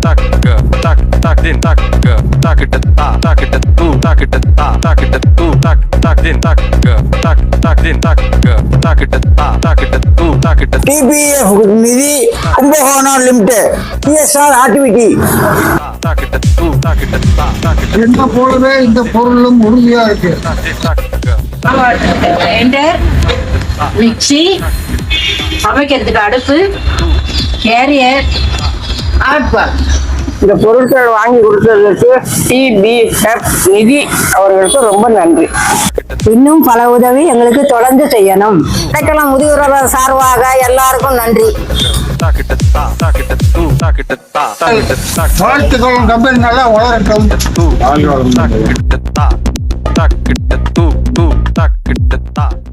tak tak tak din tak tak it tak it tu tak it tak it tu tak tak din tak tak din tak tak it tu tak it TPF நிதி Kumbakonam limited PSR activity tak it tu tak it tak it என்ன போலவே இந்த பொருளும் உறுதியா இருக்கு. tak grinder, mixie, சமைக்கிறதுக்கு அடுப்பு, carrier, ஆட்பால். இந்த பொருட்கள் வாங்கி கொடுத்ததற்கு TPF நிதி அவர்களுக்கு ரொம்ப நன்றி. இன்னும் பல உதவி எங்களுக்கு தொடர்ந்து செய்யணும். கிடைக்கலாம் முதியோர் சார்பாக எல்லாருக்கும் நன்றி. tak it tak it tu tak it tak it tak வாழ்த்துக்களும் கம்பெனி நல்லா வளரட்டும். tak it tak it tu tak it